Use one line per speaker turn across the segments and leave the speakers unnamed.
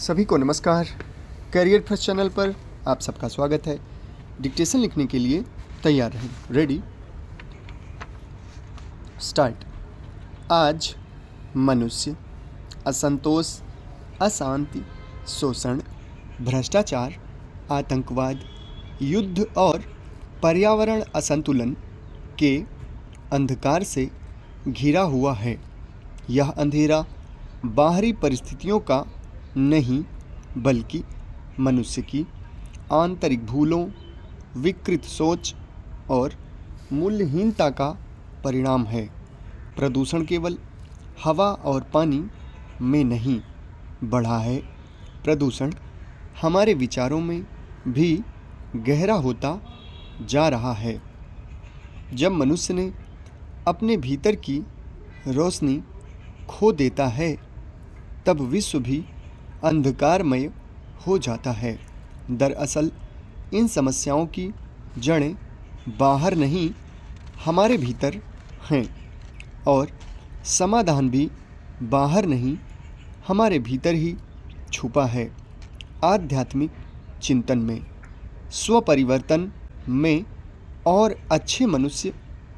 सभी को नमस्कार। करियर फर्स्ट चैनल पर आप सबका स्वागत है। डिक्टेशन लिखने के लिए तैयार रहें। Ready, start. आज मनुष्य असंतोष, अशांति, शोषण, भ्रष्टाचार, आतंकवाद, युद्ध और पर्यावरण असंतुलन के अंधकार से घिरा हुआ है। यह अंधेरा बाहरी परिस्थितियों का नहीं, बल्कि मनुष्य की आंतरिक भूलों, विकृत सोच और मूल्यहीनता का परिणाम है। प्रदूषण केवल हवा और पानी में नहीं बढ़ा है, प्रदूषण हमारे विचारों में भी गहरा होता जा रहा है। जब मनुष्य ने अपने भीतर की रोशनी खो देता है, तब विश्व भी अंधकारमय हो जाता है। दरअसल इन समस्याओं की जड़ें बाहर नहीं, हमारे भीतर हैं, और समाधान भी बाहर नहीं, हमारे भीतर ही छुपा है। आध्यात्मिक चिंतन में, स्व परिवर्तन में और अच्छे मनुष्य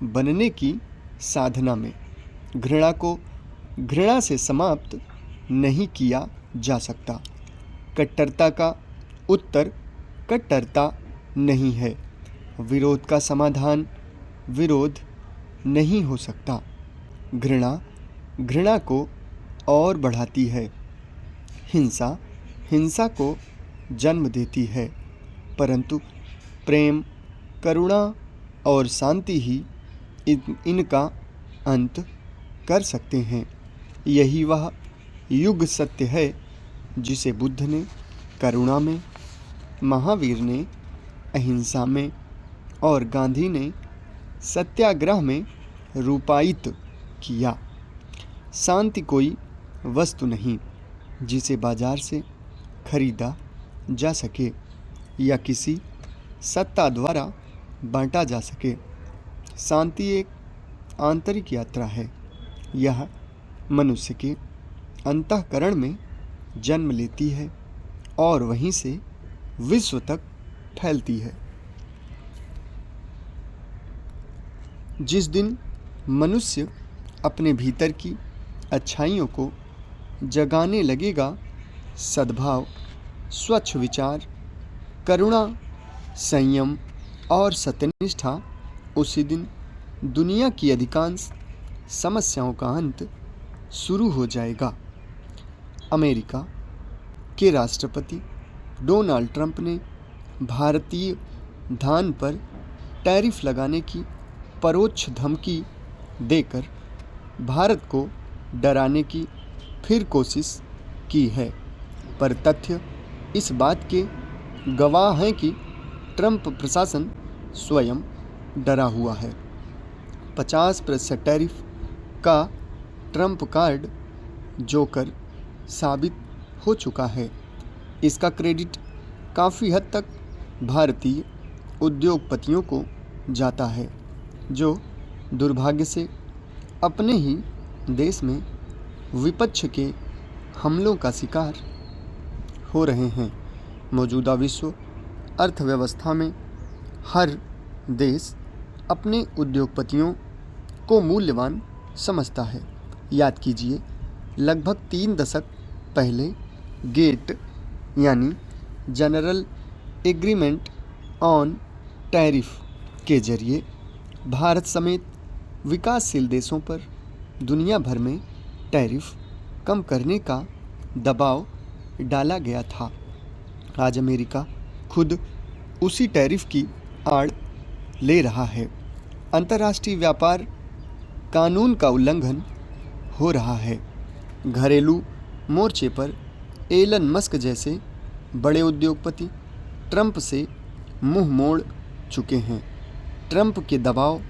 बनने की साधना में घृणा को घृणा से समाप्त नहीं किया जा सकता। कट्टरता का उत्तर कट्टरता नहीं है। विरोध का समाधान विरोध नहीं हो सकता। घृणा घृणा को और बढ़ाती है। हिंसा हिंसा को जन्म देती है, परंतु प्रेम, करुणा और शांति ही इनका अंत कर सकते हैं। यही वह युग सत्य है जिसे बुद्ध ने करुणा में, महावीर ने अहिंसा में और गांधी ने सत्याग्रह में रूपायित किया। शांति कोई वस्तु नहीं जिसे बाजार से खरीदा जा सके या किसी सत्ता द्वारा बांटा जा सके। शांति एक आंतरिक यात्रा है। यह मनुष्य के अंतःकरण में जन्म लेती है और वहीं से विश्व तक फैलती है। जिस दिन मनुष्य अपने भीतर की अच्छाइयों को जगाने लगेगा, सद्भाव, स्वच्छ विचार, करुणा, संयम और सत्यनिष्ठा, उसी दिन दुनिया की अधिकांश समस्याओं का अंत शुरू हो जाएगा। अमेरिका के राष्ट्रपति डोनाल्ड ट्रंप ने भारतीय धान पर टैरिफ लगाने की परोक्ष धमकी देकर भारत को डराने की फिर कोशिश की है, पर तथ्य इस बात के गवाह हैं कि ट्रंप प्रशासन स्वयं डरा हुआ है। 50% टैरिफ का ट्रंप कार्ड जोकर साबित हो चुका है। इसका क्रेडिट काफ़ी हद तक भारतीय उद्योगपतियों को जाता है, जो दुर्भाग्य से अपने ही देश में विपक्ष के हमलों का शिकार हो रहे हैं। मौजूदा विश्व अर्थव्यवस्था में हर देश अपने उद्योगपतियों को मूल्यवान समझता है। याद कीजिए, लगभग 3 दशक पहले गेट यानी जनरल एग्रीमेंट ऑन टैरिफ के जरिए भारत समेत विकासशील देशों पर दुनिया भर में टैरिफ कम करने का दबाव डाला गया था। आज अमेरिका खुद उसी टैरिफ की आड़ ले रहा है। अंतर्राष्ट्रीय व्यापार कानून का उल्लंघन हो रहा है। घरेलू मोर्चे पर एलन मस्क जैसे बड़े उद्योगपति ट्रंप से मुंह मोड़ चुके हैं। ट्रंप के दबाव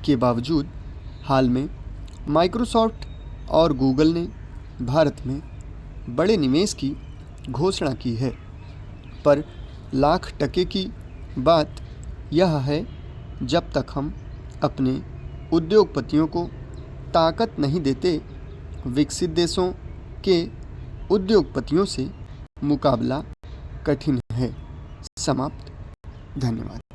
के बावजूद हाल में माइक्रोसॉफ्ट और गूगल ने भारत में बड़े निवेश की घोषणा की है, पर लाख टके की बात यह है, जब तक हम अपने उद्योगपतियों को ताकत नहीं देते, विकसित देशों के उद्योगपतियों से मुकाबला कठिन है। समाप्त। धन्यवाद।